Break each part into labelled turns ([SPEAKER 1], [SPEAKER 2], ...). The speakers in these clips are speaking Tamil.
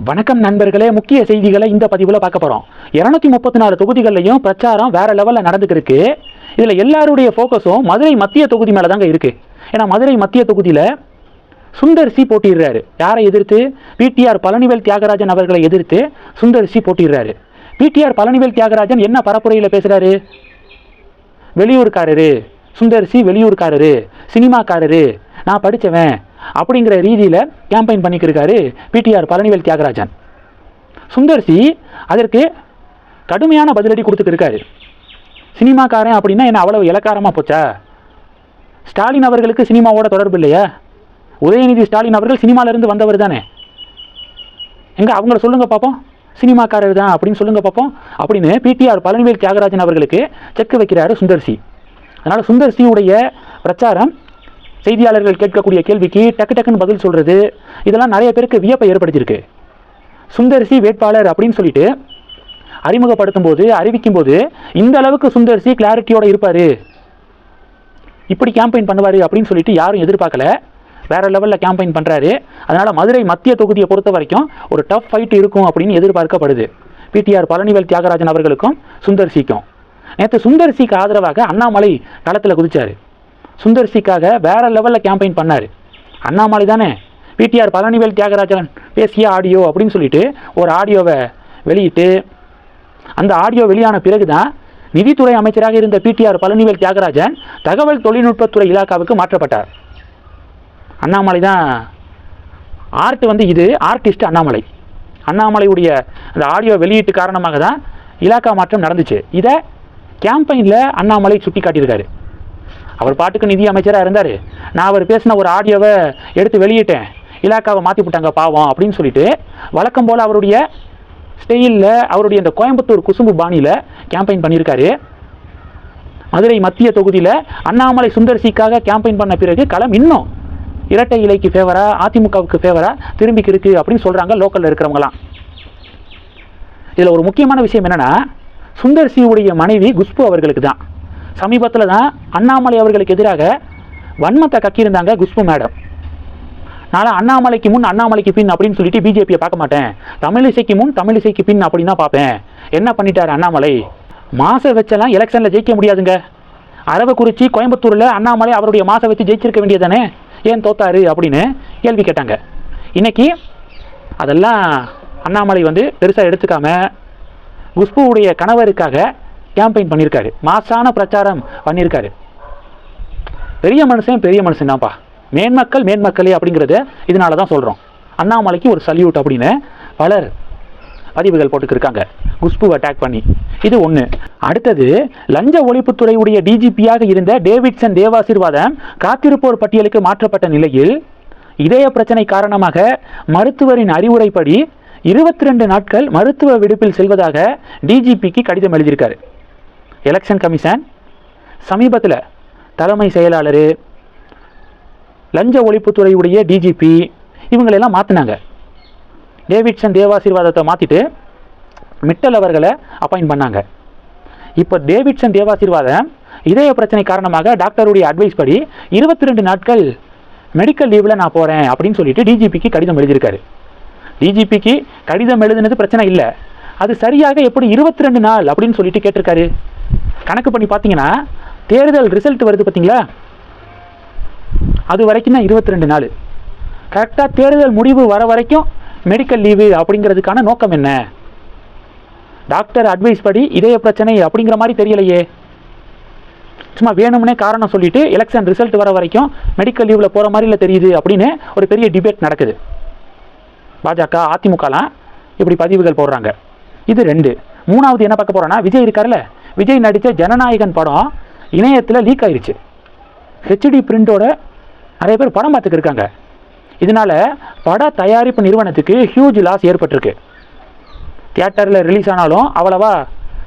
[SPEAKER 1] வணக்கம் நண்பர்களே, முக்கிய செய்திகளை இந்த பதிவில் பார்க்க போகிறோம். 234 தொகுதிகள்லையும் பிரச்சாரம் வேற லெவலில் நடந்துக்கிருக்கு. இதில் எல்லாருடைய ஃபோக்கஸும் மதுரை மத்திய தொகுதி மேலே தாங்க இருக்குது. ஏன்னா மதுரை மத்திய தொகுதியில் சுந்தர் சி போட்டிடுறாரு. யாரை எதிர்த்து? பிடிஆர் பழனிவேல் தியாகராஜன் அவர்களை எதிர்த்து சுந்தர் சி போட்டிடுறாரு. பிடிஆர் பழனிவேல் தியாகராஜன் என்ன பரப்புரையில் பேசுகிறாரு? வெளியூர்காரரு, சுந்தர் சி வெளியூர்காரரு, சினிமாக்காரரு, நான் படித்தவன் அப்படிங்கிற ரீதியில் கேம்பெயின் பண்ணிக்கிருக்காரு பிடிஆர் பழனிவேல் தியாகராஜன். சுந்தர் சி அதற்கு கடுமையான பதிலடி கொடுத்துக்கிருக்காரு. சினிமாக்காரன் அப்படின்னா என்ன அவ்வளவு இலக்காரமாக போச்சா? ஸ்டாலின் அவர்களுக்கு சினிமாவோட தொடர்பு இல்லையா? உதயநிதி ஸ்டாலின் அவர்கள் சினிமாவிலேருந்து வந்தவர் தானே. எங்கே அவங்கள சொல்லுங்கள் பார்ப்போம், சினிமாக்காரர் தான் அப்படின்னு சொல்லுங்கள் பார்ப்போம் அப்படின்னு பிடிஆர் பழனிவேல் தியாகராஜன் அவர்களுக்கு செக் வைக்கிறாரு சுந்தர் சி. அதனால் சுந்தர் சியுடைய பிரச்சாரம், செய்தியாளர்கள் கேட்கக்கூடிய கேள்விக்கு டக்கு டக்குன்னு பதில் சொல்கிறது, இதெல்லாம் நிறைய பேருக்கு வியப்பை ஏற்படுத்தியிருக்கு. சுந்தர் சி வேட்பாளர் அப்படின்னு சொல்லிட்டு அறிமுகப்படுத்தும் போது, அறிவிக்கும் போது இந்த அளவுக்கு சுந்தர் சி கிளாரிட்டியோடு இருப்பார், இப்படி கேம்பெயின் பண்ணுவார் அப்படின்னு சொல்லிட்டு யாரும் எதிர்பார்க்கல. வேறு லெவலில் கேம்பெயின் பண்ணுறாரு. அதனால் மதுரை மத்திய தொகுதியை பொறுத்த வரைக்கும் ஒரு டஃப் ஃபைட் இருக்கும் அப்படின்னு எதிர்பார்க்கப்படுது பிடிஆர் பழனிவேல் தியாகராஜன் அவர்களுக்கும் சுந்தர் சிக்கும். நேற்று சுந்தர் சிக்கு ஆதரவாக அண்ணாமலை களத்தில் குதிச்சார். சுந்தர் சிக்காக வேற லெவலில் கேம்பெயின் பண்ணார். அண்ணாமலை தானே பிடிஆர் பழனிவேல் தியாகராஜன் பேசிய ஆடியோ அப்படின்னு சொல்லிட்டு ஒரு ஆடியோவை வெளியிட்டு, அந்த ஆடியோ வெளியான பிறகு தான் நிதித்துறை அமைச்சராக இருந்த பிடிஆர் பழனிவேல் தியாகராஜன் தகவல் தொழில்நுட்பத்துறை இலாக்காவுக்கு மாற்றப்பட்டார். அண்ணாமலை தான் ஆர்ட் இது ஆர்டிஸ்ட் அண்ணாமலை. அண்ணாமலையுடைய அந்த ஆடியோ வெளியீட்டு காரணமாக தான் இலாக்கா மாற்றம் நடந்துச்சு. இதை கேம்பெயினில் அண்ணாமலை சுட்டி காட்டியிருக்காரு. அவர் பாட்டுக்கு நிதி அமைச்சராக இருந்தார், நான் அவர் பேசின ஒரு ஆடியோவை எடுத்து வெளியிட்டேன், இலாக்காவை மாற்றி விட்டாங்க பாவம் அப்படின்னு சொல்லிட்டு வழக்கம் போல் அவருடைய ஸ்டைலில், அவருடைய இந்த கோயம்புத்தூர் குசும்பு பாணியில் கேம்பெயின் பண்ணியிருக்காரு. மதுரை மத்திய தொகுதியில் அண்ணாமலை சுந்தர் சிக்காக கேம்பெயின் பண்ண பிறகு களம் இன்னும் இரட்டை இலைக்கு ஃபேவரா, அதிமுகவுக்கு ஃபேவரா திரும்பிக்கு இருக்கு அப்படின்னு சொல்கிறாங்க லோக்கலில் இருக்கிறவங்களாம். இதில் ஒரு முக்கியமான விஷயம் என்னென்னா, சுந்தர் சியுடைய மனைவி குஷ்பு அவர்களுக்கு தான் சமீபத்தில் தான் அண்ணாமலை அவர்களுக்கு எதிராக வன்மத்தை கக்கியிருந்தாங்க குஷ்பு மேடம். நான் அண்ணாமலைக்கு முன் அண்ணாமலைக்கு பின் அப்படின்னு சொல்லிட்டு பிஜேபியை பார்க்க மாட்டேன், தமிழிசைக்கு முன் தமிழிசைக்கு பின் அப்படின்னு தான் பார்ப்பேன். என்ன பண்ணிட்டார் அண்ணாமலை? மாசை வச்செல்லாம் எலெக்ஷனில் ஜெயிக்க முடியாதுங்க. அரவக்குறிச்சி, கோயம்புத்தூரில் அண்ணாமலை அவருடைய மாசை வச்சு ஜெயிச்சிருக்க வேண்டியதானே, ஏன் தோத்தாரு அப்படின்னு கேள்வி கேட்டாங்க. இன்னைக்கு அதெல்லாம் அண்ணாமலை பெருசாக எடுத்துக்காம குஷ்புவுடைய கணவருக்காக கேம்பெயின் பண்ணியிருக்காரு, மாசான பிரச்சாரம் பண்ணியிருக்காரு. பெரிய மனுஷன் தான்ப்பா, மேன்மக்களே அப்படிங்கிறத இதனால தான் சொல்கிறோம். அண்ணாமலைக்கு ஒரு சல்யூட் அப்படின்னு பலர் பதிவுகள் போட்டுக்கிருக்காங்க குஷ்புவை அட்டாக் பண்ணி. இது ஒன்று. அடுத்தது, லஞ்ச ஒழிப்புத்துறையுடைய டிஜிபியாக இருந்த டேவிட்சன் தேவாசீர்வாதம் காத்திருப்போர் பட்டியலுக்கு மாற்றப்பட்ட நிலையில் இதய பிரச்சனை காரணமாக மருத்துவரின் அறிவுரைப்படி 22 நாட்கள் மருத்துவ விடுப்பில் செல்வதாக டிஜிபிக்கு கடிதம் எழுதியிருக்காரு. எலெக்ஷன் கமிஷன் சமீபத்தில் தலைமை செயலாளர், லஞ்ச ஒழிப்புத்துறையுடைய டிஜிபி இவங்களெல்லாம் மாற்றினாங்க. டேவிட்சன் தேவாசீர்வாதத்தை மாற்றிட்டு மிட்டல் அவர்களை அப்பாயிண்ட் பண்ணாங்க. இப்போ டேவிட்சன் தேவாசீர்வாதம் இதய பிரச்சனை காரணமாக டாக்டருடைய அட்வைஸ் படி 22 நாட்கள் மெடிக்கல் லீவில் நான் போகிறேன் அப்படின்னு சொல்லிட்டு டிஜிபிக்கு கடிதம் எழுதியிருக்காரு. டிஜிபிக்கு கடிதம் எழுதுனது பிரச்சனை இல்லை, அது சரியாக எப்படி 22 நாள் அப்படின்னு சொல்லிட்டு கேட்டிருக்காரு. கணக்கு பண்ணி பார்த்தீங்கன்னா தேர்தல் ரிசல்ட் வருது பார்த்தீங்களா, அது வரைக்கும் தான் 22 நாள். கரெக்டாக தேர்தல் முடிவு வர வரைக்கும் மெடிக்கல் லீவு அப்படிங்கிறதுக்கான நோக்கம் என்ன? டாக்டர் அட்வைஸ் படி இதய பிரச்சனை அப்படிங்கிற மாதிரி தெரியலையே. சும்மா வேணும்னே காரணம் சொல்லிட்டு எலெக்ஷன் ரிசல்ட் வர வரைக்கும் மெடிக்கல் லீவில் போகிற மாதிரில தெரியுது அப்படின்னு ஒரு பெரிய டிபேட் நடக்குது. பாஜக, அதிமுகலாம் இப்படி பதிவுகள் போடுறாங்க. இது 2. 3வது என்ன பார்க்க போகிறோன்னா, விஜய் இருக்கார்ல, விஜய் நடித்த ஜனநாயகன் படம் இணையத்தில் லீக் ஆயிடுச்சு. ஹெச்டி பிரிண்டோட நிறைய பேர் படம் பார்த்துக்கு இருக்காங்க. இதனால் பட தயாரிப்பு நிறுவனத்துக்கு ஹியூஜ் லாஸ் ஏற்பட்டிருக்கு. தியேட்டரில் ரிலீஸ் ஆனாலும் அவ்வளவா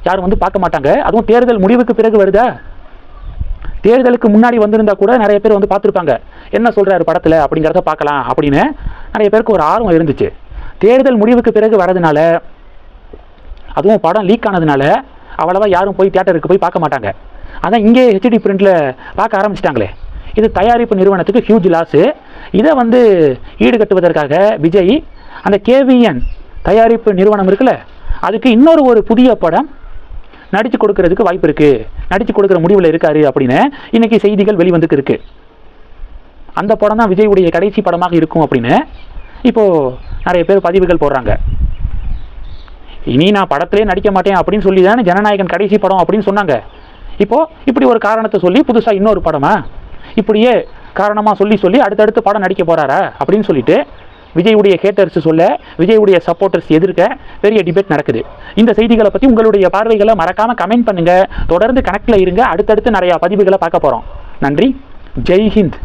[SPEAKER 1] யாரும் பார்க்க மாட்டாங்க. அதுவும் தேர்தல் முடிவுக்கு பிறகு வருதா, தேர்தலுக்கு முன்னாடி வந்திருந்தா கூட நிறைய பேர் பார்த்துருப்பாங்க, என்ன சொல்கிறாரு படத்தில் அப்படிங்கிறத பார்க்கலாம் அப்படின்னு நிறைய பேருக்கு ஒரு ஆர்வம் இருந்துச்சு. தேர்தல் முடிவுக்கு பிறகு வரதுனால, அதுவும் படம் லீக் ஆனதுனால அவ்வளவா யாரும் போய் தியேட்டருக்கு போய் பார்க்க மாட்டாங்க. அதான் இங்கே ஹெச்டி பிரிண்டில் பார்க்க ஆரம்பிச்சிட்டாங்களே. இது தயாரிப்பு நிறுவனத்துக்கு ஹியூஜ் லாஸு. இதை ஈடுகட்டுவதற்காக விஜய் அந்த கேவிஎன் தயாரிப்பு நிறுவனம் இருக்குல்ல, அதுக்கு இன்னொரு ஒரு புதிய படம் நடித்து கொடுக்கறதுக்கு வாய்ப்பு இருக்குது, நடித்து கொடுக்குற முடிவில் இருக்காரு அப்படின்னு இன்னைக்கு செய்திகள் வெளிவந்துக்கு இருக்கு. அந்த படம் தான் விஜயுடைய கடைசி படமாக இருக்கும் அப்படின்னு இப்போது நிறைய பேர் பதிவுகள் போடுறாங்க. இனி நான் படத்திலே நடிக்க மாட்டேன் அப்படின்னு சொல்லி தானே ஜனநாயகன் கடைசி படம் அப்படின்னு சொன்னாங்க. இப்போது இப்படி ஒரு காரணத்தை சொல்லி புதுசாக இன்னொரு படமா இப்படியே காரணமாக சொல்லி அடுத்தடுத்து படம் நடிக்க போகிறாரா அப்படின்னு சொல்லிட்டு விஜயுடைய ஹேட்டர்ஸ் சொல்ல, விஜயுடைய சப்போர்ட்டர்ஸ் எதிர்க்க பெரிய டிபேட் நடக்குது. இந்த செய்திகளை பற்றி உங்களுடைய பார்வைகளை மறக்காமல் கமெண்ட் பண்ணுங்கள். தொடர்ந்து கனெக்டில் இருங்க. அடுத்தடுத்து நிறையா பதிவுகளை பார்க்க போகிறோம். நன்றி. ஜெய் ஹிந்த்.